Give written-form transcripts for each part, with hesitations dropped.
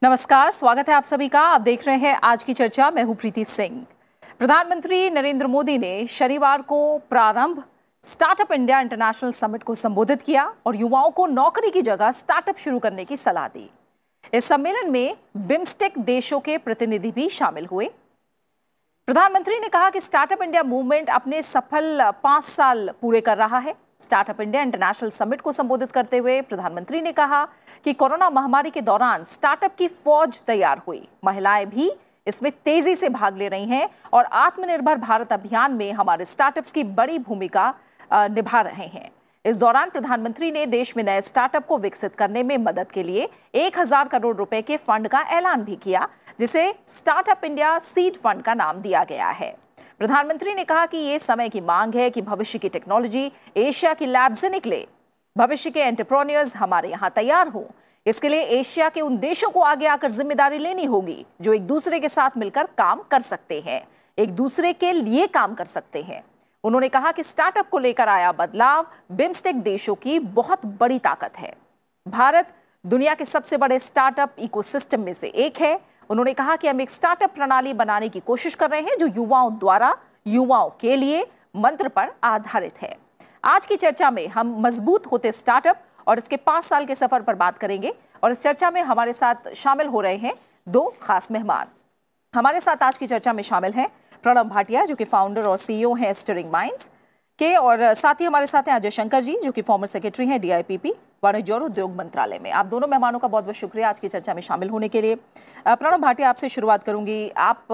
नमस्कार, स्वागत है आप सभी का। आप देख रहे हैं आज की चर्चा। मैं हूं प्रीति सिंह। प्रधानमंत्री नरेंद्र मोदी ने शनिवार को प्रारंभ स्टार्टअप इंडिया इंटरनेशनल समिट को संबोधित किया और युवाओं को नौकरी की जगह स्टार्टअप शुरू करने की सलाह दी। इस सम्मेलन में बिम्स्टेक देशों के प्रतिनिधि भी शामिल हुए। प्रधानमंत्री ने कहा कि स्टार्टअप इंडिया मूवमेंट अपने सफल 5 साल पूरे कर रहा है। स्टार्टअप इंडिया इंटरनेशनल समिट को संबोधित करते हुए प्रधानमंत्री ने कहा कि कोरोना महामारी के दौरान स्टार्टअप की फौज तैयार हुई। महिलाएं भी इसमें तेजी से भाग ले रही हैं और आत्मनिर्भर भारत अभियान में हमारे स्टार्टअप्स की बड़ी भूमिका निभा रहे हैं। इस दौरान प्रधानमंत्री ने देश में नए स्टार्टअप को विकसित करने में मदद के लिए 1000 करोड़ रुपए के फंड का ऐलान भी किया, जिसे स्टार्टअप इंडिया सीड फंड का नाम दिया गया है। प्रधानमंत्री ने कहा कि ये समय की मांग है कि भविष्य की टेक्नोलॉजी एशिया की लैब से निकले। भविष्य के एंटरप्रेन्योर्स हमारे यहाँ तैयार हों। इसके लिए एशिया के उन देशों को आगे आकर जिम्मेदारी लेनी होगी जो एक दूसरे के साथ मिलकर काम कर सकते हैं, एक दूसरे के लिए काम कर सकते हैं। उन्होंने कहा कि स्टार्टअप को लेकर आया बदलाव बिम्स्टेक देशों की बहुत बड़ी ताकत है। भारत दुनिया के सबसे बड़े स्टार्टअप इकोसिस्टम में से एक है। उन्होंने कहा कि हम एक स्टार्टअप प्रणाली बनाने की कोशिश कर रहे हैं जो युवाओं द्वारा युवाओं के लिए मंत्र पर आधारित है। आज की चर्चा में हम मजबूत होते स्टार्टअप और इसके 5 साल के सफर पर बात करेंगे और इस चर्चा में हमारे साथ शामिल हो रहे हैं 2 खास मेहमान। हमारे साथ आज की चर्चा में शामिल हैं प्रणव भाटिया, जो कि फाउंडर और सीईओ हैं स्टिरिंग माइंड्स के, और साथ ही हमारे साथ हैं अजय शंकर जी, जो कि फॉर्मर सेक्रेटरी हैं DIPP वाणिज्य और उद्योग मंत्रालय में। आप दोनों मेहमानों का बहुत बहुत शुक्रिया आज की चर्चा में शामिल होने के लिए। प्रणव भाटिया, आपसे शुरुआत करूंगी। आप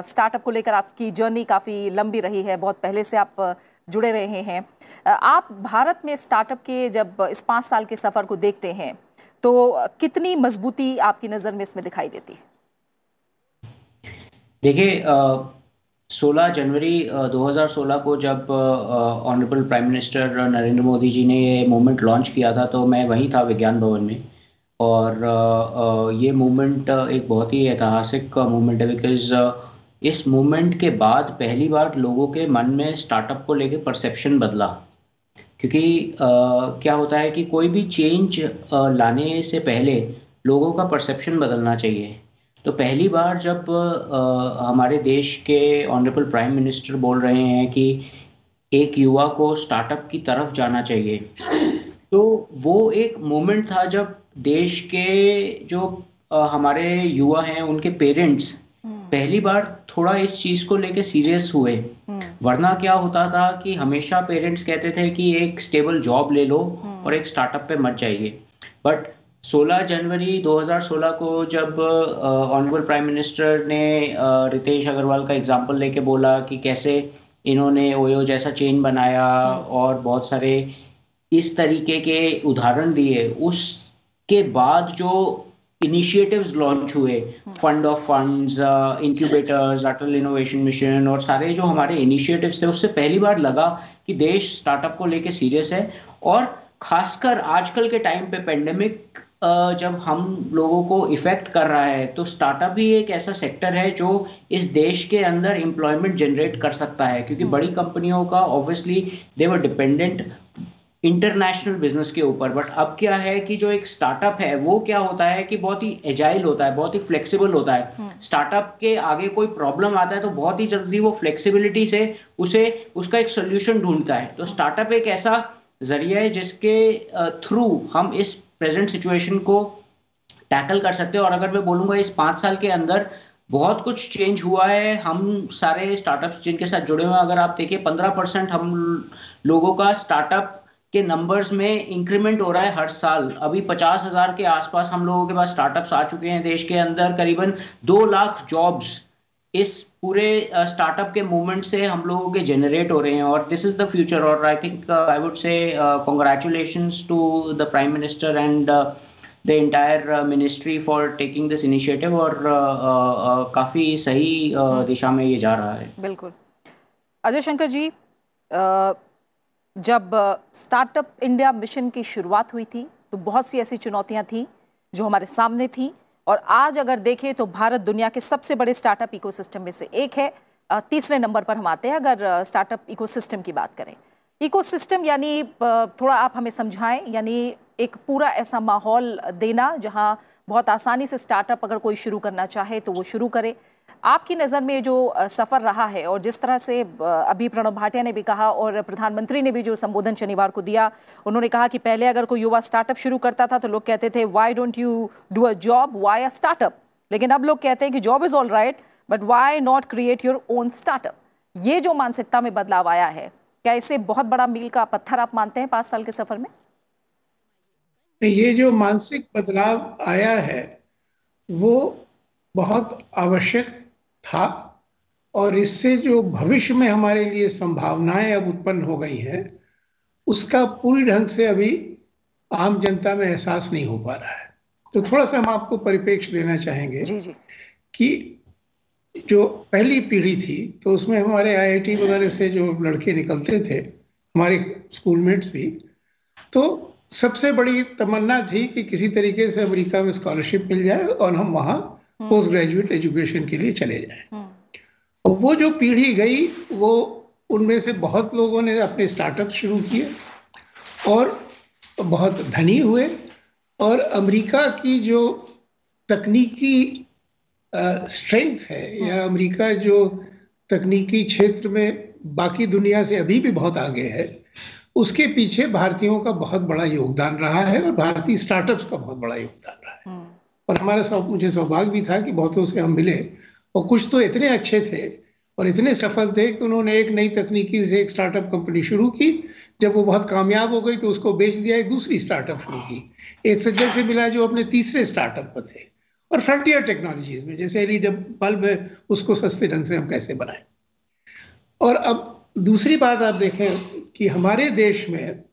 स्टार्टअप को लेकर आपकी जर्नी काफ़ी लंबी रही है, बहुत पहले से आप जुड़े रहे हैं। आप भारत में स्टार्टअप के जब इस 5 साल के सफ़र को देखते हैं तो कितनी मजबूती आपकी नज़र में इसमें दिखाई देती है? देखिए, 16 जनवरी 2016 को जब honourable prime minister Narendra Modi ji ने ये मूवमेंट लॉन्च किया था तो मैं वहीं था विज्ञान भवन में। और ये मूवमेंट एक बहुत ही ऐतिहासिक मूवमेंट है, बिकॉज इस मूवमेंट के बाद पहली बार लोगों के मन में स्टार्टअप को लेके परसेप्शन बदला। क्योंकि क्या होता है कि कोई भी चेंज लाने से पहले लोगों का परसेप्शन बदलना चाहिए। तो पहली बार जब हमारे देश के ऑनरेबल प्राइम मिनिस्टर बोल रहे हैं कि एक युवा को स्टार्टअप की तरफ जाना चाहिए, तो वो एक मोमेंट था जब देश के जो हमारे युवा हैं उनके पेरेंट्स पहली बार थोड़ा इस चीज को लेके सीरियस हुए। वरना क्या होता था कि हमेशा पेरेंट्स कहते थे कि एक स्टेबल जॉब ले लो और एक स्टार्टअप पे मत जाइए। बट 16 जनवरी 2016 को जब ऑनरेबल प्राइम मिनिस्टर ने रितेश अग्रवाल का एग्जांपल लेके बोला कि कैसे इन्होंने ओयो जैसा चेन बनाया और बहुत सारे इस तरीके के उदाहरण दिए, उसके बाद जो इनिशिएटिव्स लॉन्च हुए, fund of funds, incubators, Atal innovation mission और सारे जो हमारे इनिशिएटिव्स थे, उससे पहली बार लगा कि देश स्टार्टअप को लेके सीरियस है। और खासकर आजकल के टाइम पे पेंडेमिक जब हम लोगों को इफेक्ट कर रहा है, तो स्टार्टअप ही एक ऐसा सेक्टर है जो इस देश के अंदर एम्प्लॉयमेंट जनरेट कर सकता है। क्योंकि बड़ी कंपनियों का obviously they were dependent international business के ऊपर। बट अब क्या है कि जो एक स्टार्टअप है वो क्या होता है कि बहुत ही एजाइल होता है, बहुत ही फ्लेक्सिबल होता है। स्टार्टअप के आगे कोई प्रॉब्लम आता है तो बहुत ही जल्दी वो फ्लेक्सिबिलिटी से उसका एक सोल्यूशन ढूंढता है। तो स्टार्टअप एक ऐसा जरिया है जिसके थ्रू हम इस प्रेजेंट सिचुएशन को टैकल कर सकते हैं। और अगर मैं बोलूंगा इस 5 साल के अंदर बहुत कुछ चेंज हुआ है। हम सारे स्टार्टअप्स जिनके साथ जुड़े हुए हैं, अगर आप देखिए 15% हम लोगों का स्टार्टअप के नंबर्स में इंक्रीमेंट हो रहा है हर साल। अभी 50,000 के आसपास हम लोगों के पास स्टार्टअप्स आ चुके हैं देश के अंदर। करीबन 2 लाख जॉब्स इस पूरे स्टार्टअप के मूवमेंट से हम लोगों के जनरेट हो रहे हैं। और दिस इज द फ्यूचर। और I think I would say congratulations to the prime minister and the entire ministry for taking this initiative. और काफी सही दिशा में ये जा रहा है। बिल्कुल। अजय शंकर जी, जब स्टार्टअप इंडिया मिशन की शुरुआत हुई थी तो बहुत सी ऐसी चुनौतियां थी जो हमारे सामने थी, और आज अगर देखें तो भारत दुनिया के सबसे बड़े स्टार्टअप इकोसिस्टम में से एक है। तीसरे नंबर पर हम आते हैं अगर स्टार्टअप इकोसिस्टम की बात करें। इकोसिस्टम यानी थोड़ा आप हमें समझाएं, यानी एक पूरा ऐसा माहौल देना जहां बहुत आसानी से स्टार्टअप अगर कोई शुरू करना चाहे तो वो शुरू करे। आपकी नज़र में जो सफ़र रहा है और जिस तरह से अभी प्रणब भाटिया ने भी कहा और प्रधानमंत्री ने भी जो संबोधन शनिवार को दिया, उन्होंने कहा कि पहले अगर कोई युवा स्टार्टअप शुरू करता था तो लोग कहते थे why don't you do a job, why a startup, लेकिन अब लोग कहते हैं कि job is all right but why not create your own startup. ये जो मानसिकता में बदलाव आया है, क्या इसे बहुत बड़ा मील का पत्थर आप मानते हैं 5 साल के सफर में? ये जो मानसिक बदलाव आया है वो बहुत आवश्यक था, और इससे जो भविष्य में हमारे लिए संभावनाएं अब उत्पन्न हो गई हैं उसका पूरी ढंग से अभी आम जनता में एहसास नहीं हो पा रहा है। तो थोड़ा सा हम आपको परिप्रेक्ष्य देना चाहेंगे जी जी। कि जो पहली पीढ़ी थी तो उसमें हमारे आईआईटी वगैरह से जो लड़के निकलते थे, हमारे स्कूलमेट्स भी, तो सबसे बड़ी तमन्ना थी कि किसी तरीके से अमेरिका में स्कॉलरशिप मिल जाए और हम वहाँ पोस्ट ग्रेजुएट एजुकेशन के लिए चले जाएं। और वो जो पीढ़ी गई वो उनमें से बहुत लोगों ने अपने स्टार्टअप शुरू किए और बहुत धनी हुए, और अमेरिका की जो तकनीकी स्ट्रेंथ है या अमेरिका जो तकनीकी क्षेत्र में बाकी दुनिया से अभी भी बहुत आगे है, उसके पीछे भारतीयों का बहुत बड़ा योगदान रहा है और भारतीय स्टार्टअप्स का बहुत बड़ा योगदान रहा है। और मुझे सौभाग्य भी था कि बहुतों से हम मिले और कुछ तो इतने अच्छे थे और इतने सफल थे कि उन्होंने एक नई तकनीकी से एक स्टार्टअप कंपनी शुरू की, जब वो बहुत कामयाब हो गई तो उसको बेच दिया, एक दूसरी स्टार्टअप शुरू की। एक सज्जन से मिला जो अपने तीसरे स्टार्टअप पर थे, और फ्रंटियर टेक्नोलॉजीज में जैसे एलईडी बल्ब है उसको सस्ते ढंग से हम कैसे बनाएं। और अब दूसरी बात आप देखें कि हमारे देश में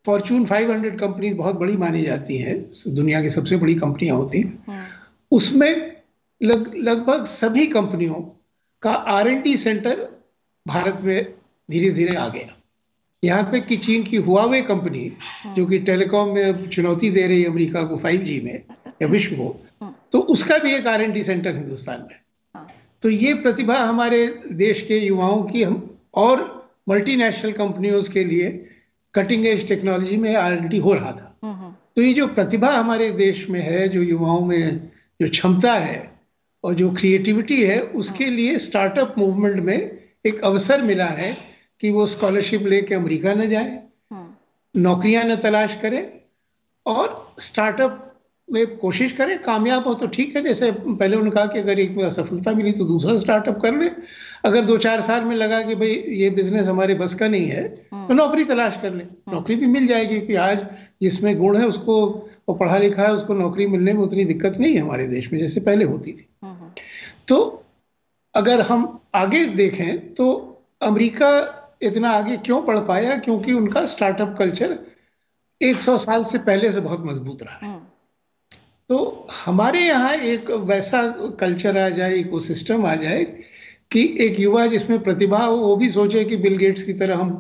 फॉर्चून 500 कंपनी बहुत बड़ी मानी जाती हैं, दुनिया की सबसे बड़ी कंपनियां होती हैं, उसमें लगभग सभी कंपनियों का R&D सेंटर भारत में धीरे धीरे आ गया। यहाँ तक कि चीन की हुआवे कंपनी जो कि टेलीकॉम में चुनौती दे रही है अमेरिका को 5G में या विश्व को, तो उसका भी एक R&D सेंटर हिंदुस्तान में। तो ये प्रतिभा हमारे देश के युवाओं की हम और मल्टीनेशनल कंपनियों के लिए कटिंग एज टेक्नोलॉजी में R&D हो रहा था। तो ये जो प्रतिभा हमारे देश में है, जो युवाओं में जो क्षमता है और जो क्रिएटिविटी है, उसके लिए स्टार्टअप मूवमेंट में एक अवसर मिला है कि वो स्कॉलरशिप लेके अमेरिका न जाए, नौकरियां न तलाश करें और स्टार्टअप में कोशिश करें। कामयाब हो तो ठीक है, जैसे पहले उन्होंने कहा कि अगर एक सफलता मिली तो दूसरा स्टार्टअप कर ले, अगर 2-4 साल में लगा कि भाई ये बिजनेस हमारे बस का नहीं है तो नौकरी तलाश कर ले, नौकरी भी मिल जाएगी, क्योंकि आज जिसमें गुण है उसको, वो पढ़ा लिखा है, उसको नौकरी मिलने में उतनी दिक्कत नहीं है हमारे देश में जैसे पहले होती थी। तो अगर हम आगे देखें तो अमेरिका इतना आगे क्यों बढ़ पाया, क्योंकि उनका स्टार्टअप कल्चर 100 साल से पहले से बहुत मजबूत रहा है। तो हमारे यहाँ एक वैसा कल्चर आ जाए, इकोसिस्टम आ जाए कि एक युवा जिसमें प्रतिभा हो वो भी सोचे कि बिल गेट्स की तरह हम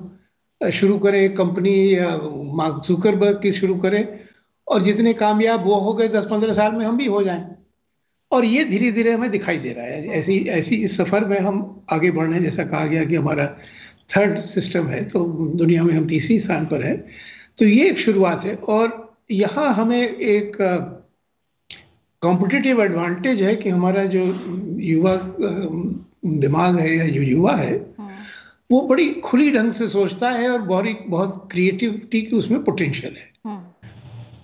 शुरू करें एक कंपनी या मार्क जुकरबर्ग की शुरू करें, और जितने कामयाब वो हो गए 10-15 साल में हम भी हो जाएं। और ये धीरे धीरे हमें दिखाई दे रहा है। ऐसी इस सफर में हम आगे बढ़ रहे हैं। जैसा कहा गया कि हमारा 3rd सिस्टम है, तो दुनिया में हम 3रे स्थान पर हैं। तो ये एक शुरुआत है, और यहाँ हमें एक कॉम्पिटिटिव एडवांटेज है कि हमारा जो युवा दिमाग है या जो युवा है वो बड़ी खुली ढंग से सोचता है और बहुत क्रिएटिविटी की उसमें पोटेंशियल है,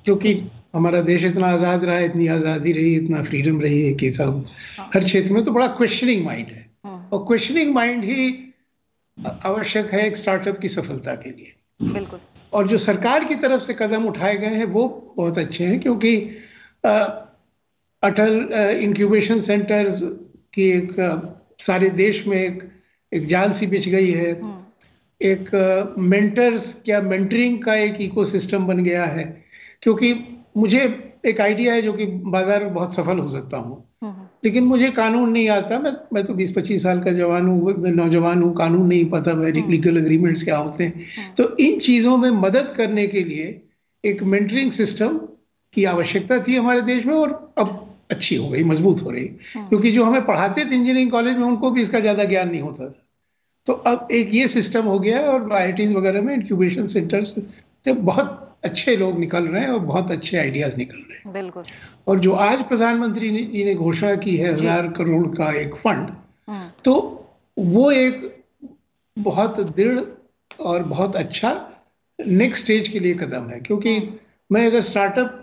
क्योंकि हमारा देश इतना आज़ाद रहा है, इतनी आज़ादी रही, इतना फ्रीडम रही है कि सब हर क्षेत्र में तो बड़ा क्वेश्चनिंग माइंड है, और क्वेश्चनिंग माइंड ही आवश्यक है एक स्टार्टअप की सफलता के लिए। बिल्कुल। और जो सरकार की तरफ से कदम उठाए गए हैं वो बहुत अच्छे हैं, क्योंकि अटल इंक्यूबेशन सेंटर्स की एक सारे देश में एक जाल सी बिछ गई है। एक मेंटर्स या मेंटरिंग का एक इकोसिस्टम बन गया है, क्योंकि मुझे एक आइडिया है जो कि बाजार में बहुत सफल हो सकता हूँ, लेकिन मुझे कानून नहीं आता। मैं तो 20-25 साल का नौजवान हूँ, कानून नहीं पता, लीगल एग्रीमेंट्स क्या होते हैं। तो इन चीज़ों में मदद करने के लिए एक मेंटरिंग सिस्टम की आवश्यकता थी हमारे देश में, और अब अच्छी हो गई, मजबूत हो रही, क्योंकि जो हमें पढ़ाते थे इंजीनियरिंग कॉलेज में उनको भी इसका ज़्यादा ज्ञान नहीं होता था। तो अब एक ये सिस्टम हो गया, और IITs वगैरह में इंक्यूबेशन सेंटर्स से बहुत अच्छे लोग निकल रहे हैं और बहुत अच्छे आइडियाज निकल रहे हैं। बिल्कुल। और जो आज प्रधानमंत्री जी ने घोषणा की है 1000 करोड़ का एक फंड, तो वो एक बहुत दृढ़ और बहुत अच्छा नेक्स्ट स्टेज के लिए कदम है। क्योंकि मैं अगर स्टार्टअप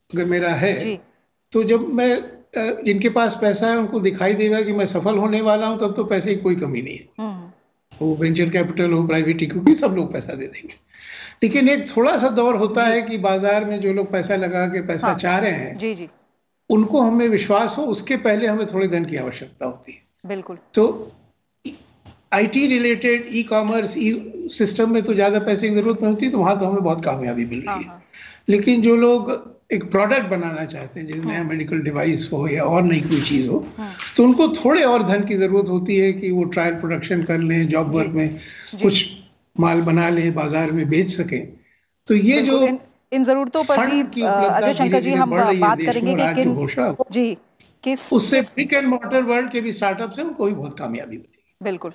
अगर मेरा है, तो जब मैं जिनके पास पैसा है उनको दिखाई देगा कि मैं सफल होने वाला हूं, तब तो पैसे की कोई कमी नहीं है। वो वेंचर कैपिटल हो, प्राइवेट इक्विटी, सब लोग पैसा दे देंगे। लेकिन एक थोड़ा सा दौर होता है कि बाजार में जो लोग पैसा लगा के पैसा चाह रहे हैं, उनको हमें विश्वास हो, उसके पहले हमें थोड़े धन की आवश्यकता होती है। बिल्कुल। तो IT related, e commerce, E system में तो ज्यादा पैसे की जरूरत नहीं होती, तो वहां तो हमें बहुत कामयाबी मिल रही है। लेकिन जो लोग एक प्रोडक्ट बनाना चाहते हैं, जैसे नया मेडिकल डिवाइस हो या और नई कोई चीज हो, तो उनको थोड़े और धन की जरूरत होती है कि वो ट्रायल प्रोडक्शन कर लें, जॉब वर्क में कुछ माल बना लें, बाजार में बेच सकें। तो ये जो इन जरूरतों पर भी अजय शंकर जी हम बात करेंगे कि किस उससे ब्रिक एंड मॉर्टर वर्ल्ड के भी स्टार्टअप से उनको भी बहुत कामयाबी मिलेगी। बिल्कुल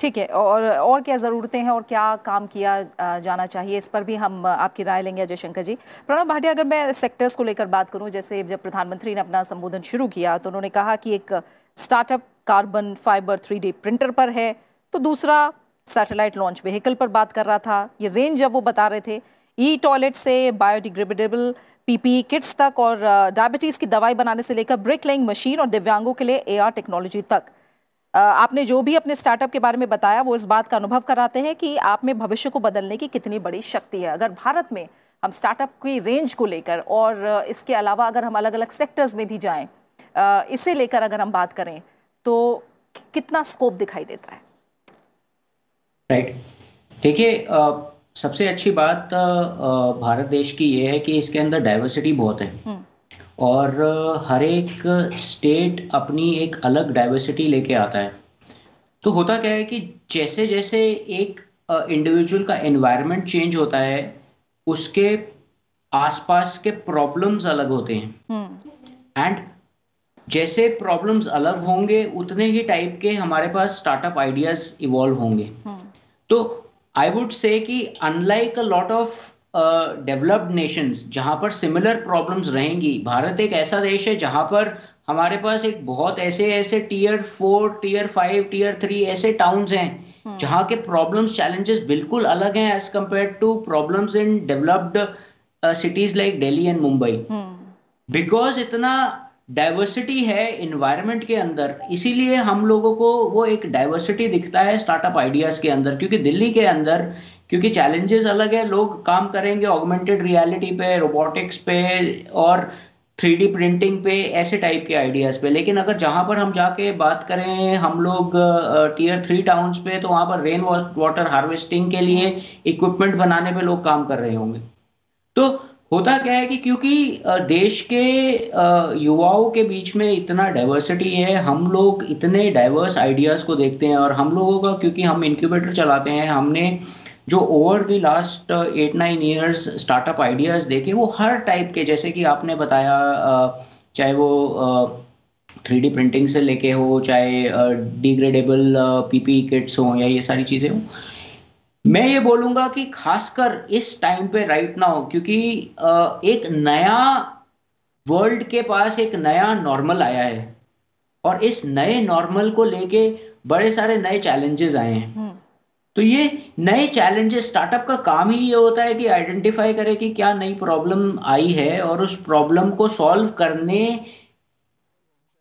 ठीक है। और क्या ज़रूरतें हैं और क्या काम किया जाना चाहिए, इस पर भी हम आपकी राय लेंगे अजय शंकर जी। प्रणव भाटिया, अगर मैं सेक्टर्स को लेकर बात करूं, जैसे जब प्रधानमंत्री ने अपना संबोधन शुरू किया तो उन्होंने कहा कि एक startup carbon fibre 3D printer पर है, तो दूसरा सैटेलाइट लॉन्च व्हीकल पर बात कर रहा था। ये रेंज जब वो बता रहे थे, ई टॉयलेट से बायोडिग्रेडेबल PPE किट्स तक और डायबिटीज़ की दवाई बनाने से लेकर ब्रिक लेइंग मशीन और दिव्यांगों के लिए AR टेक्नोलॉजी तक। आपने जो भी अपने स्टार्टअप के बारे में बताया वो इस बात का अनुभव कराते हैं कि आप में भविष्य को बदलने की कितनी बड़ी शक्ति है। अगर भारत में हम स्टार्टअप की रेंज को लेकर और इसके अलावा अगर हम अलग अलग सेक्टर्स में भी जाएं, इसे लेकर अगर हम बात करें तो कितना स्कोप दिखाई देता है? राइट, देखिए सबसे अच्छी बात भारत देश की ये है कि इसके अंदर डाइवर्सिटी बहुत है और हर एक स्टेट अपनी एक अलग डाइवर्सिटी लेके आता है। तो होता क्या है कि जैसे जैसे एक इंडिविजुअल का एनवायरनमेंट चेंज होता है, उसके आसपास के प्रॉब्लम्स अलग होते हैं एंड जैसे प्रॉब्लम्स अलग होंगे उतने ही टाइप के हमारे पास स्टार्टअप आइडियाज इवॉल्व होंगे। तो आई वुड से कि unlike a lot of developed Nations जहां पर सिमिलर प्रॉब्लम्स रहेंगी, भारत एक ऐसा देश है जहां पर हमारे पास एक बहुत ऐसे टियर 4, टियर 5, टियर 3 ऐसे टाउन्स हैं जहां के प्रॉब्लम्स, चैलेंजेस बिल्कुल अलग हैं as compare to problems in developed cities like Delhi and Mumbai. Because इतना डाइवर्सिटी है इन्वायरमेंट के अंदर, इसीलिए हम लोगों को वो एक डाइवर्सिटी दिखता है स्टार्टअप आइडियाज के अंदर। क्योंकि दिल्ली के अंदर क्योंकि चैलेंजेस अलग है, लोग काम करेंगे ऑगमेंटेड रियलिटी पे, रोबोटिक्स पे और 3D प्रिंटिंग पे, ऐसे टाइप के आइडियाज पे। लेकिन अगर जहां पर हम जाके बात करें हम लोग टियर 3 टाउन्स पे, तो वहां पर रेन वाटर हार्वेस्टिंग के लिए इक्विपमेंट बनाने पे लोग काम कर रहे होंगे। तो होता क्या है कि क्योंकि देश के युवाओं के बीच में इतना डाइवर्सिटी है, हम लोग इतने डाइवर्स आइडियाज को देखते हैं और हम लोगों का, क्योंकि हम इंक्यूबेटर चलाते हैं, हमने जो over the last 8-9 years startup ideas देखे वो हर टाइप के, जैसे कि आपने बताया, चाहे वो 3D प्रिंटिंग से लेके हो, चाहे डिग्रेडेबल PPE किट्स हो या ये सारी चीजें हो। मैं ये बोलूंगा कि खासकर इस टाइम पे राइट नाउ, क्योंकि एक नया वर्ल्ड के पास एक नया नॉर्मल आया है और इस नए नॉर्मल को लेके बड़े सारे नए चैलेंजेस आए हैं। तो ये नए चैलेंजेस, स्टार्टअप का काम ही ये होता है कि आइडेंटिफाई करे कि क्या नई प्रॉब्लम आई है और उस प्रॉब्लम को सॉल्व करने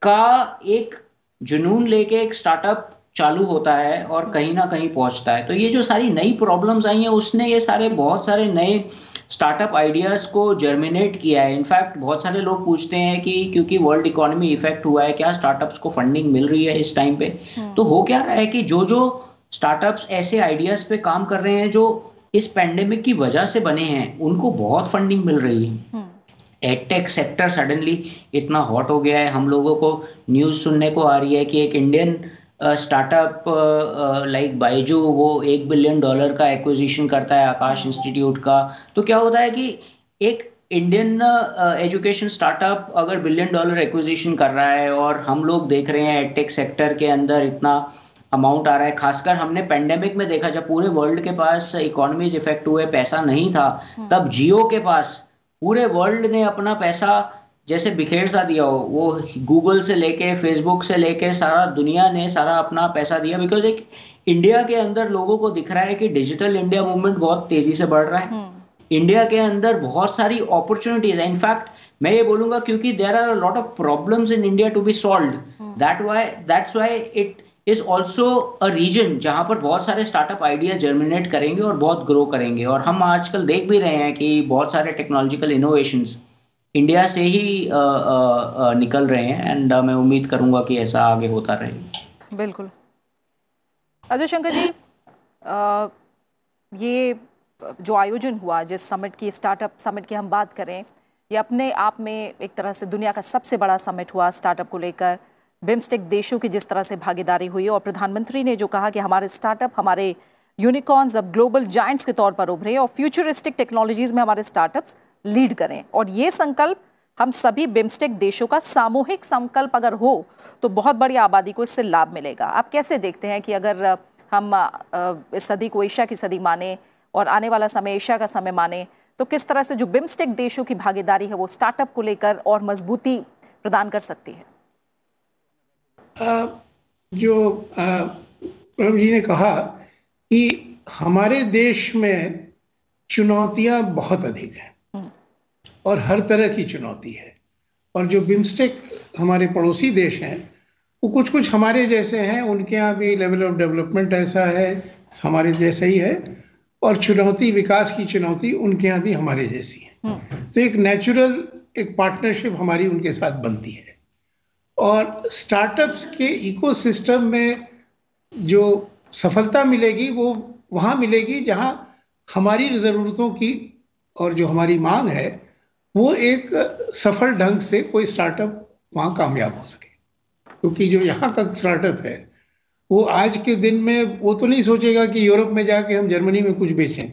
का एक जुनून लेके एक स्टार्टअप चालू होता है और कहीं ना कहीं पहुंचता है। तो ये जो सारी नई प्रॉब्लम्स आई हैं उसने ये सारे बहुत सारे नए स्टार्टअप आइडियाज को जर्मिनेट किया है। इनफैक्ट बहुत सारे लोग पूछते हैं कि क्योंकि वर्ल्ड इकोनॉमी इफेक्ट हुआ है, क्या स्टार्टअप्स को फंडिंग मिल रही है इस टाइम पे? तो हो क्या रहा है कि जो जो स्टार्टअप्स ऐसे आइडियाज पे काम कर रहे हैं जो इस पैंडेमिक की वजह से बने हैं, उनको बहुत फंडिंग मिल रही है। एडटेक सेक्टर सडनली इतना हॉट हो गया है, हम लोगों को न्यूज सुनने को आ रही है कि एक इंडियन स्टार्टअप लाइक बायजू वो $1 बिलियन का एक्विजिशन करता है आकाश इंस्टीट्यूट का। तो क्या होता है कि एक इंडियन एजुकेशन स्टार्टअप अगर $1 बिलियन एक्विजिशन कर रहा है और हम लोग देख रहे हैं एडटेक सेक्टर के अंदर इतना अमाउंट आ रहा है। खासकर हमने पेंडेमिक में देखा, जब पूरे वर्ल्ड के पास इकोनॉमीज इफेक्ट हुए, पैसा नहीं था, तब जियो के पास पूरे वर्ल्ड ने अपना पैसा जैसे बिखेर सा दिया हो। वो गूगल से लेके फेसबुक से लेके सारा दुनिया ने सारा अपना पैसा दिया, बिकॉज एक इंडिया के अंदर लोगों को दिख रहा है कि डिजिटल इंडिया मूवमेंट बहुत तेजी से बढ़ रहा है। इंडिया के अंदर बहुत सारी अपॉर्चुनिटीज है। इनफैक्ट मैं ये बोलूंगा क्योंकि there are a lot of problems in India to be solved, that's why it is also a reason जहां पर बहुत सारे स्टार्टअप आइडिया जर्मिनेट करेंगे और बहुत ग्रो करेंगे। और हम आजकल देख भी रहे हैं कि बहुत सारे टेक्नोलॉजिकल इनोवेशंस इंडिया से ही निकल रहे हैं, एंड मैं उम्मीद करूंगा कि ऐसा आगे होता रहे। बिल्कुल। अजय शंकर जी, ये जो आयोजन हुआ, जिस समिट की, स्टार्टअप समिट की हम बात करें, ये अपने आप में एक तरह से दुनिया का सबसे बड़ा समिट हुआ स्टार्टअप को लेकर। बिम्स्टेक देशों की जिस तरह से भागीदारी हुई, और प्रधानमंत्री ने जो कहा कि हमारे स्टार्टअप, हमारे यूनिकॉर्न्स अब ग्लोबल जायंट्स के तौर पर उभरे और फ्यूचरिस्टिक टेक्नोलॉजीज में हमारे स्टार्टअप्स लीड करें। और ये संकल्प हम सभी बिम्स्टेक देशों का सामूहिक संकल्प अगर हो तो बहुत बड़ी आबादी को इससे लाभ मिलेगा। आप कैसे देखते हैं कि अगर हम इस सदी को एशिया की सदी माने और आने वाला समय एशिया का समय माने, तो किस तरह से जो बिम्स्टेक देशों की भागीदारी है वो स्टार्टअप को लेकर और मजबूती प्रदान कर सकती है? जो प्रभु जी ने कहा कि हमारे देश में चुनौतियां बहुत अधिक हैं और हर तरह की चुनौती है, और जो बिम्स्टेक हमारे पड़ोसी देश हैं वो कुछ कुछ हमारे जैसे हैं, उनके यहाँ भी लेवल ऑफ डेवलपमेंट ऐसा है, हमारे जैसा ही है, और चुनौती, विकास की चुनौती उनके यहाँ भी हमारे जैसी है। तो एक नेचुरल एक पार्टनरशिप हमारी उनके साथ बनती है। और स्टार्टअप्स के इकोसिस्टम में जो सफलता मिलेगी वो वहाँ मिलेगी जहाँ हमारी ज़रूरतों की और जो हमारी मांग है वो एक सफल ढंग से कोई स्टार्टअप वहाँ कामयाब हो सके। क्योंकि जो यहाँ का स्टार्टअप है वो आज के दिन में वो तो नहीं सोचेगा कि यूरोप में जाके हम जर्मनी में कुछ बेचें।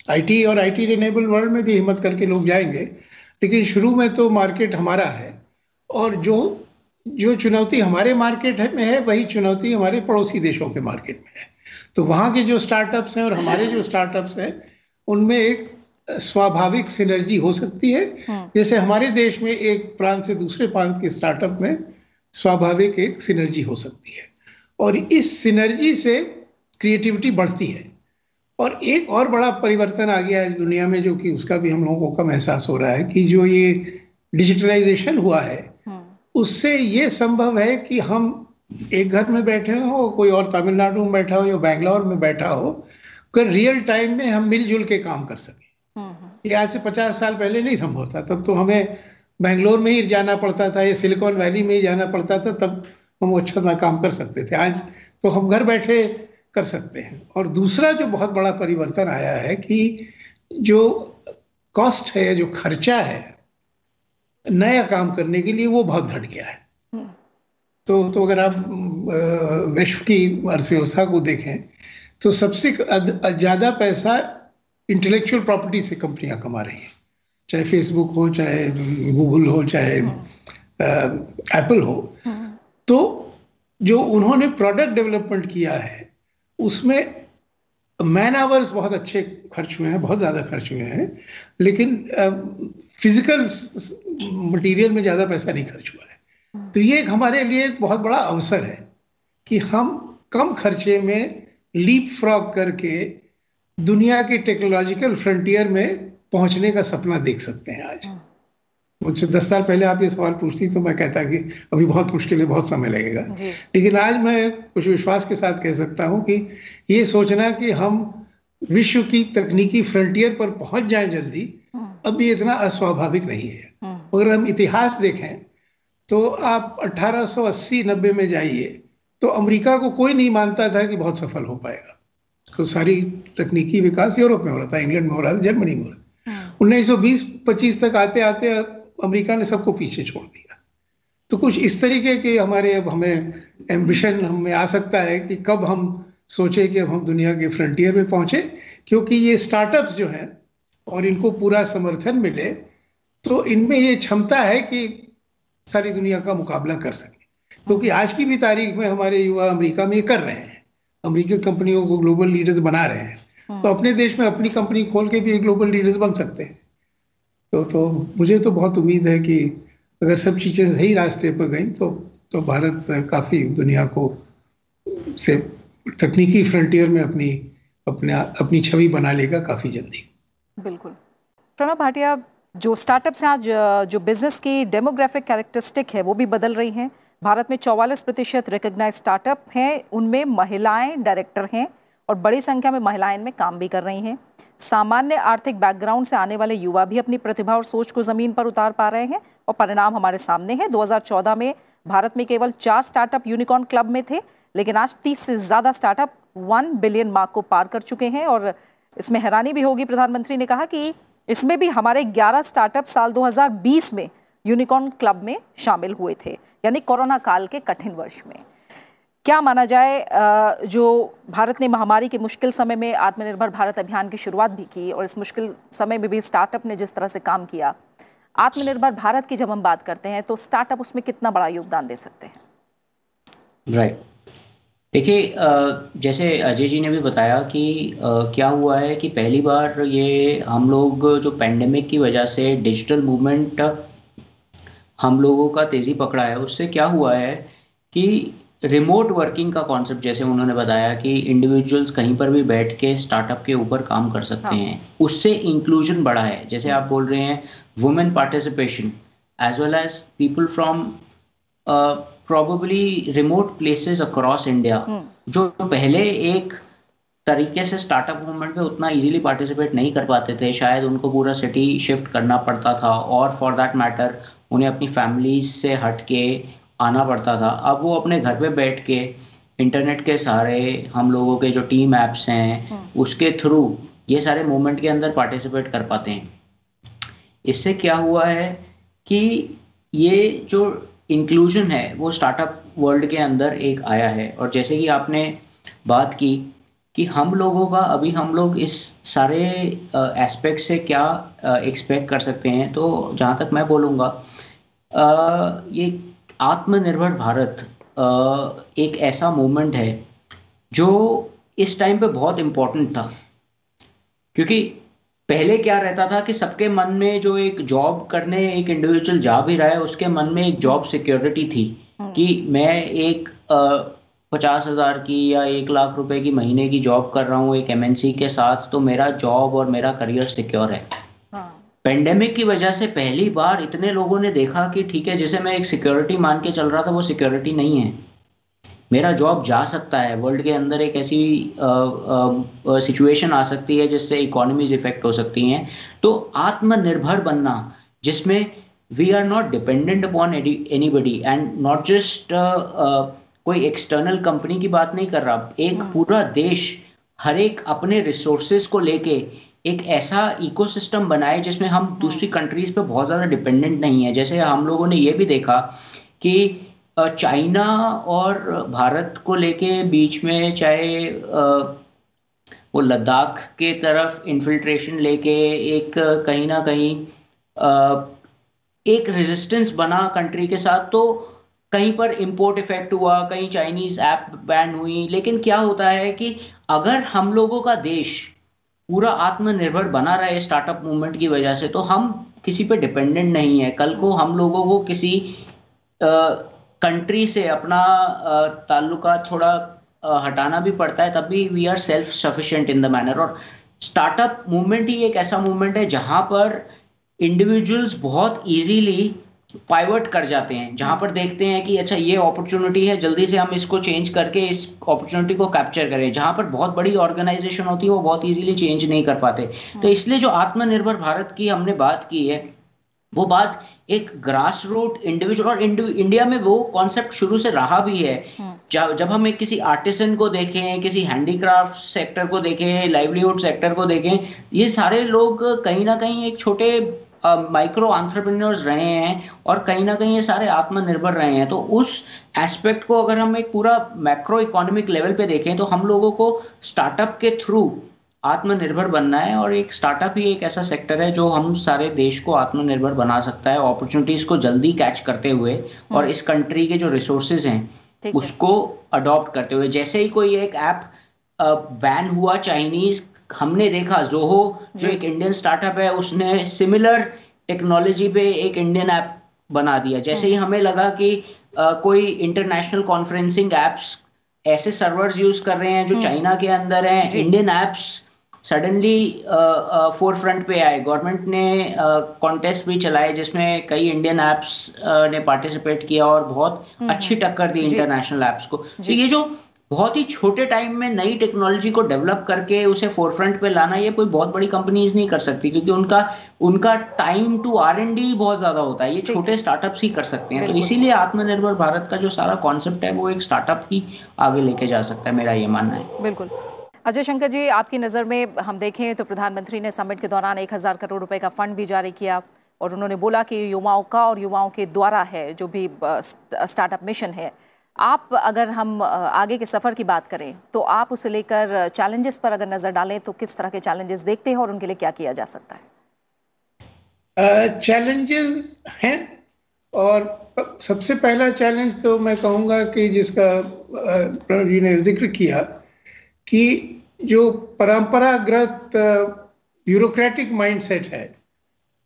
आईटी और आईटी इनेबल्ड वर्ल्ड में भी हिम्मत करके लोग जाएंगे, लेकिन शुरू में तो मार्केट हमारा है, और जो चुनौती हमारे मार्केट में है वही चुनौती हमारे पड़ोसी देशों के मार्केट में है। तो वहाँ के जो स्टार्टअप्स हैं और हमारे जो स्टार्टअप्स हैं उनमें एक स्वाभाविक सिनर्जी हो सकती है, जैसे हमारे देश में एक प्रांत से दूसरे प्रांत के स्टार्टअप में स्वाभाविक एक सिनर्जी हो सकती है, और इस सिनर्जी से क्रिएटिविटी बढ़ती है। और एक और बड़ा परिवर्तन आ गया है दुनिया में, जो कि उसका भी हम लोगों को एहसास हो रहा है कि जो ये डिजिटलाइजेशन हुआ है उससे ये संभव है कि हम एक घर में बैठे हो, कोई और तमिलनाडु में बैठा हो या बैंगलोर में बैठा हो, कर रियल टाइम में हम मिलजुल के काम कर सकें। ये आज से 50 साल पहले नहीं संभव था। तब तो हमें बैंगलोर में ही जाना पड़ता था या सिलिकॉन वैली में ही जाना पड़ता था, तब हम अच्छा ना काम कर सकते थे। आज तो हम घर बैठे कर सकते हैं। और दूसरा जो बहुत बड़ा परिवर्तन आया है कि जो कॉस्ट है, जो खर्चा है नया काम करने के लिए, वो बहुत घट गया है। तो अगर आप विश्व की अर्थव्यवस्था को देखें तो सबसे ज़्यादा पैसा इंटेलेक्चुअल प्रॉपर्टी से कंपनियां कमा रही हैं, चाहे फेसबुक हो, चाहे गूगल हो, चाहे एप्पल हो। तो जो उन्होंने प्रोडक्ट डेवलपमेंट किया है उसमें मैन आवर्स बहुत अच्छे खर्च हुए हैं, बहुत ज़्यादा खर्च हुए हैं, लेकिन फिजिकल मटेरियल में ज़्यादा पैसा नहीं खर्च हुआ है। तो ये हमारे लिए एक बहुत बड़ा अवसर है कि हम कम खर्चे में लीप फ्रॉग करके दुनिया के टेक्नोलॉजिकल फ्रंटियर में पहुंचने का सपना देख सकते हैं। आज मुझसे 10 साल पहले आप ये सवाल पूछती तो मैं कहता कि अभी बहुत मुश्किल है, बहुत समय लगेगा, लेकिन आज मैं कुछ विश्वास के साथ कह सकता हूं कि ये सोचना कि हम विश्व की तकनीकी फ्रंटियर पर पहुंच जाएं जल्दी, अभी इतना अस्वाभाविक नहीं है। अगर हम इतिहास देखें तो आप 1880-90 में जाइए तो अमेरिका को कोई नहीं मानता था कि बहुत सफल हो पाएगा। तो सारी तकनीकी विकास यूरोप में हो रहा था, इंग्लैंड में हो रहा था, जर्मनी में हो रहा था। 1920-25 तक आते आते अमेरिका ने सबको पीछे छोड़ दिया। तो कुछ इस तरीके के हमारे अब हमें एम्बिशन हमें आ सकता है कि कब हम सोचे कि अब हम दुनिया के फ्रंटियर में पहुंचे, क्योंकि ये स्टार्टअप्स जो हैं और इनको पूरा समर्थन मिले तो इनमें ये क्षमता है कि सारी दुनिया का मुकाबला कर सके। क्योंकि आज की भी तारीख में हमारे युवा अमेरिका में ये कर रहे हैं, अमेरिकी कंपनियों को ग्लोबल लीडर्स बना रहे हैं, तो अपने देश में अपनी कंपनी खोल के भी ग्लोबल लीडर्स बन सकते हैं। तो मुझे तो बहुत उम्मीद है कि अगर सब चीजें सही रास्ते पर गई तो भारत काफी दुनिया को से तकनीकी फ्रंटियर में अपनी छवि बना लेगा काफी जल्दी। बिल्कुल। प्रणव भाटिया, जो स्टार्टअप्स हैं आज, जो बिजनेस की डेमोग्राफिक कैरेक्टरिस्टिक है वो भी बदल रही हैं। भारत में 44% रिकॉग्नाइज्ड स्टार्टअप हैं, उनमें महिलाएं डायरेक्टर हैं और बड़ी संख्या में महिलाएं इनमें काम भी कर रही हैं। सामान्य आर्थिक बैकग्राउंड से आने वाले युवा भी अपनी प्रतिभा और सोच को जमीन पर उतार पा रहे हैं और परिणाम हमारे सामने है। 2014 में भारत में केवल 4 स्टार्टअप यूनिकॉर्न क्लब में थे, लेकिन आज 30 से ज्यादा स्टार्टअप 1 बिलियन मार्क को पार कर चुके हैं। और इसमें हैरानी भी होगी, प्रधानमंत्री ने कहा कि इसमें भी हमारे 11 स्टार्टअप साल 2020 में यूनिकॉर्न क्लब में शामिल हुए थे, यानी कोरोना काल के कठिन वर्ष में। क्या माना जाए, जो भारत ने महामारी के मुश्किल समय में आत्मनिर्भर भारत अभियान की शुरुआत भी की और इस मुश्किल समय में भी स्टार्टअप ने जिस तरह से काम किया, आत्मनिर्भर भारत की जब हम बात करते हैं तो स्टार्टअप उसमें कितना बड़ा योगदान दे सकते हैं? राइट। देखिए, जैसे अजय जी ने भी बताया कि क्या हुआ है कि पहली बार ये हम लोग जो पेंडेमिक की वजह से डिजिटल मूवमेंट हम लोगों का तेज़ी पकड़ा है, उससे क्या हुआ है कि रिमोट वर्किंग का कॉन्सेप्ट, जैसे उन्होंने बताया कि इंडिविजुअल्स कहीं पर भी बैठ के स्टार्टअप के ऊपर काम कर सकते हैं, उससे इंक्लूजन बढ़ा है। जैसे आप बोल रहे हैं women participation as well as people from probably remote places across India, जो पहले एक तरीके से स्टार्टअप मूवमेंट में उतना इजीली पार्टिसिपेट नहीं कर पाते थे, शायद उनको पूरा सिटी शिफ्ट करना पड़ता था और फॉर दैट मैटर उन्हें अपनी फैमिली से हट के आना पड़ता था। अब वो अपने घर पे बैठ के इंटरनेट के सारे हम लोगों के जो टीम ऐप्स हैं उसके थ्रू ये सारे मूवमेंट के अंदर पार्टिसिपेट कर पाते हैं। इससे क्या हुआ है कि ये जो इंक्लूजन है वो स्टार्टअप वर्ल्ड के अंदर एक आया है। और जैसे कि आपने बात की कि हम लोगों का अभी हम लोग इस सारे एस्पेक्ट से क्या एक्सपेक्ट कर सकते हैं, तो जहाँ तक मैं बोलूँगा ये आत्मनिर्भर भारत एक ऐसा मूवमेंट है जो इस टाइम पे बहुत इम्पोर्टेंट था। क्योंकि पहले क्या रहता था कि सबके मन में जो एक जॉब करने एक इंडिविजुअल जा भी रहा है उसके मन में एक जॉब सिक्योरिटी थी कि मैं एक 50,000 की या 1 लाख रुपए की महीने की जॉब कर रहा हूँ एक एमएनसी के साथ, तो मेरा जॉब और मेरा करियर सिक्योर है। पेंडेमिक की वजह से पहली बार इतने लोगों ने देखा कि ठीक है, जिसे मैं एक सिक्योरिटी मान के चल रहा था वो सिक्योरिटी नहीं है, मेरा जॉब जा सकता है। वर्ल्ड के अंदर एक ऐसी सिचुएशन आ सकती है जिससे इकोनॉमीज इफेक्ट हो सकती हैं। तो आत्मनिर्भर बनना जिसमें we are not dependent upon anybody and not just कोई एक्सटर्नल कंपनी की बात नहीं कर रहा, एक पूरा देश हर एक अपने रिसोर्सेज को लेके एक ऐसा इकोसिस्टम बनाए जिसमें हम दूसरी कंट्रीज पे बहुत ज़्यादा डिपेंडेंट नहीं है। जैसे हम लोगों ने ये भी देखा कि चाइना और भारत को लेके बीच में चाहे वो लद्दाख के तरफ इन्फिल्ट्रेशन लेके एक कहीं ना कहीं एक रेजिस्टेंस बना कंट्री के साथ, तो कहीं पर इंपोर्ट इफेक्ट हुआ, कहीं चाइनीज ऐप बैन हुई। लेकिन क्या होता है कि अगर हम लोगों का देश पूरा आत्मनिर्भर बना रहे स्टार्टअप मूवमेंट की वजह से, तो हम किसी पे डिपेंडेंट नहीं है। कल को हम लोगों को किसी कंट्री से अपना ताल्लुका थोड़ा हटाना भी पड़ता है, तब भी we are self sufficient in the manner. और स्टार्टअप मूवमेंट ही एक ऐसा मूवमेंट है जहां पर इंडिविजुअल्स बहुत इजीली पाइवट कर जाते हैं, जहां पर देखते हैं कि अच्छा ये अपॉर्चुनिटी है, जल्दी से हम इसको चेंज करके इस अपॉर्चुनिटी को कैप्चर करें। जहां पर बहुत बड़ी ऑर्गेनाइजेशन होती है वो बहुत इजीली चेंज नहीं कर पाते। तो इसलिए जो आत्मनिर्भर भारत की हमने बात की है वो बात एक ग्रास रूट इंडिविजुअल, और इंडिया में वो कॉन्सेप्ट शुरू से रहा भी है। जब हम एक किसी आर्टिसन को देखें, किसी हैंडीक्राफ्ट सेक्टर को देखें, लाइवलीहुड सेक्टर को देखें, ये सारे लोग कहीं ना कहीं एक छोटे माइक्रो एंटरप्रेन्योर्स रहे हैं और कहीं ना कहीं ये सारे आत्मनिर्भर रहे हैं। तो उस एस्पेक्ट को अगर हम एक पूरा मैक्रो इकोनॉमिक लेवल पे देखें तो हम लोगों को स्टार्टअप के थ्रू आत्मनिर्भर बनना है, और एक स्टार्टअप ही एक ऐसा सेक्टर है जो हम सारे देश को आत्मनिर्भर बना सकता है, अपॉर्चुनिटीज को जल्दी कैच करते हुए और इस कंट्री के जो रिसोर्सेज हैं उसको अडॉप्ट करते हुए। जैसे ही कोई एक ऐप बैन हुआ चाइनीज, हमने देखा जोहो जो एक इंडियन स्टार्टअप है उसने सिमिलर टेक्नोलॉजी पे एक इंडियन ऐप बना दिया। जैसे ही हमें लगा कि कोई इंटरनेशनल कॉन्फ्रेंसिंग एप्स ऐसे सर्वर्स यूज कर रहे हैं जो चाइना के अंदर हैं, Indian apps suddenly four front पे आए। गवर्नमेंट ने कॉन्टेस्ट भी चलाए जिसमें कई इंडियन एप्स ने पार्टिसिपेट किया और बहुत अच्छी टक्कर दी इंटरनेशनल एप्स को। तो ये जो बहुत ही छोटे टाइम में नई टेक्नोलॉजी को डेवलप करके उसे फोरफ्रंट पे लाना, ये कोई बहुत बड़ी कंपनीज नहीं कर सकती, क्योंकि उनका टाइम टू R&D बहुत ज्यादा होता है। ये छोटे स्टार्टअप्स ही कर सकते हैं। तो इसीलिए आत्मनिर्भर भारत का जो सारा कॉन्सेप्ट है वो एक स्टार्टअप ही आगे लेके जा सकता है, मेरा ये मानना है। बिल्कुल। अजय शंकर जी, आपकी नज़र में हम देखें तो प्रधानमंत्री ने समिट के दौरान 1000 करोड़ रुपए का फंड भी जारी किया और उन्होंने बोला कि युवाओं का और युवाओं के द्वारा है जो भी स्टार्टअप मिशन है। आप अगर हम आगे के सफ़र की बात करें तो आप उसे लेकर चैलेंजेस पर अगर नज़र डालें तो किस तरह के चैलेंजेस देखते हैं और उनके लिए क्या किया जा सकता है? चैलेंजेस हैं, और सबसे पहला चैलेंज तो मैं कहूँगा कि जिसका प्रणव जी ने जिक्र किया कि जो परंपरागत ब्यूरोक्रेटिक माइंडसेट है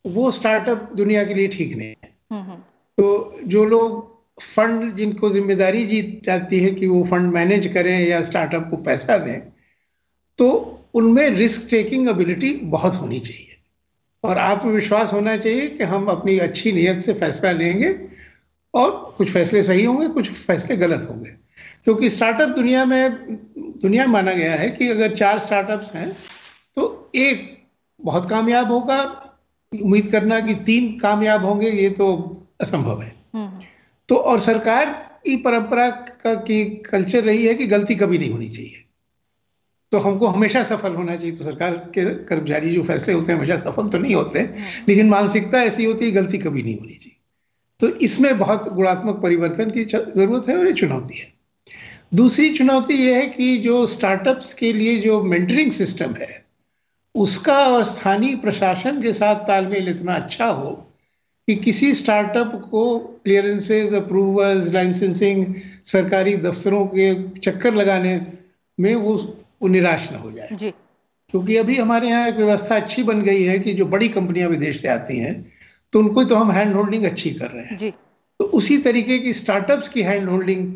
वो स्टार्टअप दुनिया के लिए ठीक नहीं है। तो जो लोग फंड, जिनको जिम्मेदारी जीत जाती है कि वो फंड मैनेज करें या स्टार्टअप को पैसा दें, तो उनमें रिस्क टेकिंग एबिलिटी बहुत होनी चाहिए और आत्मविश्वास होना चाहिए कि हम अपनी अच्छी नीयत से फैसला लेंगे और कुछ फैसले सही होंगे, कुछ फैसले गलत होंगे। क्योंकि स्टार्टअप दुनिया माना गया है कि अगर 4 स्टार्टअप्स हैं तो एक बहुत कामयाब होगा, उम्मीद करना कि 3 कामयाब होंगे ये तो असंभव है। तो और सरकार की परंपरा की कल्चर रही है कि गलती कभी नहीं होनी चाहिए, तो हमको हमेशा सफल होना चाहिए। तो सरकार के कर्मचारी जो फैसले होते हैं हमेशा सफल तो नहीं होते, लेकिन मानसिकता ऐसी होती है गलती कभी नहीं होनी चाहिए। तो इसमें बहुत गुणात्मक परिवर्तन की जरूरत है और ये चुनौती है। दूसरी चुनौती ये है कि जो स्टार्टअप्स के लिए जो मेंटरिंग सिस्टम है उसका और स्थानीय प्रशासन के साथ तालमेल इतना अच्छा हो कि किसी स्टार्टअप को क्लियरेंसेज, अप्रूवल्स, लाइसेंसिंग, सरकारी दफ्तरों के चक्कर लगाने में वो निराश न हो जाए जी। क्योंकि अभी हमारे यहाँ एक व्यवस्था अच्छी बन गई है कि जो बड़ी कंपनियां विदेश से आती हैं तो उनको तो हम हैंड होल्डिंग अच्छी कर रहे हैं जी। तो उसी तरीके की स्टार्टअप्स की हैंड होल्डिंग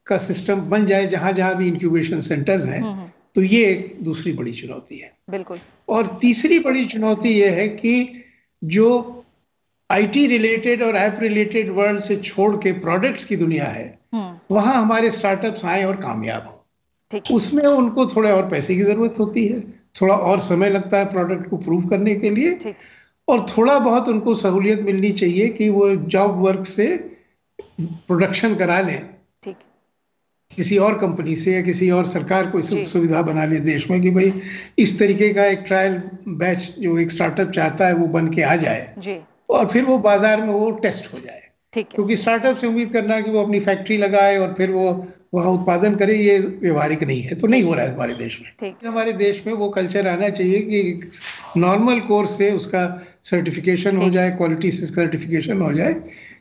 का सिस्टम बन जाए जहां जहां भी इंक्यूबेशन सेंटर्स हैं। तो ये एक दूसरी बड़ी चुनौती है। बिल्कुल। और तीसरी बड़ी चुनौती ये है कि जो IT रिलेटेड और ऐप रिलेटेड वर्ल्ड से छोड़ के प्रोडक्ट्स की दुनिया है वहां हमारे स्टार्टअप्स आए और कामयाब हो। उसमें उनको थोड़े और पैसे की जरूरत होती है, थोड़ा और समय लगता है प्रोडक्ट को प्रूव करने के लिए, और थोड़ा बहुत उनको सहूलियत मिलनी चाहिए कि वो जॉब वर्क से प्रोडक्शन करा लें किसी और कंपनी से, या किसी और सरकार को इस सुविधा बना ले देश में कि भाई इस तरीके का एक ट्रायल बैच जो एक स्टार्टअप चाहता है वो बन के आ जाए और फिर वो बाजार में वो टेस्ट हो जाए। क्योंकि स्टार्टअप से उम्मीद करना कि वो अपनी फैक्ट्री लगाए और फिर वो वहाँ उत्पादन करे, ये व्यवहारिक नहीं है। तो नहीं हो रहा है हमारे देश में। हमारे देश में वो कल्चर आना चाहिए कि नॉर्मल कोर्स से उसका सर्टिफिकेशन हो जाए, क्वालिटी से सर्टिफिकेशन हो जाए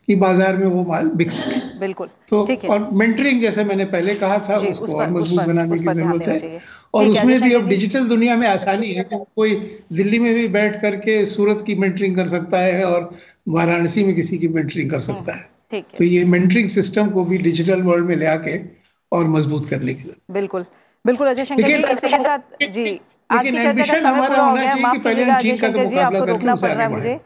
कि बाजार में वो माल बिक सके। बिल्कुल। तो और मेंटरिंग जैसे मैंने पहले कहा था उसको और मजबूत बनाने की जरूरत है। और उसमें भी अब डिजिटल दुनिया में आसानी है कि कोई दिल्ली में भी बैठ करके सूरत की मेंटरिंग कर सकता है और वाराणसी में किसी की मेंटरिंग कर सकता है। तो ये मेंटरिंग सिस्टम को भी डिजिटल वर्ल्ड में ले आके और मजबूत करने की जरूरत। बिल्कुल बिल्कुल। अजय शंकर जी, इसी के साथ जी आज की चर्चा का समय पूरा हो गया। माफ कीजिएगा अजय शंकर जी, आपको रोकना पड़ रहा है मुझे।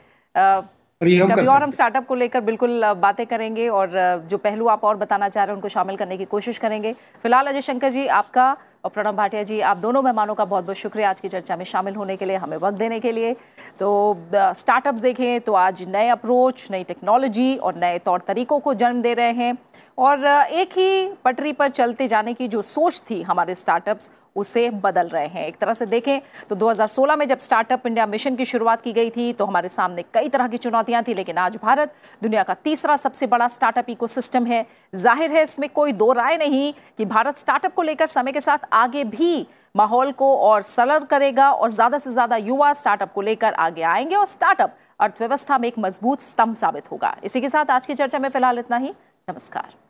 कभी और हम स्टार्टअप को लेकर बिल्कुल बातें करेंगे और जो पहलू आप और बताना चाह रहे हैं उनको शामिल करने की कोशिश करेंगे। फिलहाल अजय शंकर जी, आपका और प्रणव भाटिया जी, आप दोनों मेहमानों का बहुत बहुत शुक्रिया आज की चर्चा में शामिल होने के लिए, हमें वक्त देने के लिए। तो स्टार्टअप्स देखें तो आज नए अप्रोच, नई टेक्नोलॉजी और नए तौर तरीकों को जन्म दे रहे हैं और एक ही पटरी पर चलते जाने की जो सोच थी हमारे स्टार्टअप्स उसे बदल रहे हैं। एक तरह से देखें तो 2016 में जब स्टार्टअप इंडिया मिशन की शुरुआत की गई थी तो हमारे सामने कई तरह की चुनौतियां थी, लेकिन आज भारत दुनिया का तीसरा सबसे बड़ा स्टार्टअप इकोसिस्टम है। जाहिर है इसमें कोई दो राय नहीं कि भारत स्टार्टअप को लेकर समय के साथ आगे भी माहौल को और सरल करेगा और ज्यादा से ज्यादा युवा स्टार्टअप को लेकर आगे आएंगे और स्टार्टअप अर्थव्यवस्था में एक मजबूत स्तंभ साबित होगा। इसी के साथ आज की चर्चा में फिलहाल इतना ही। नमस्कार।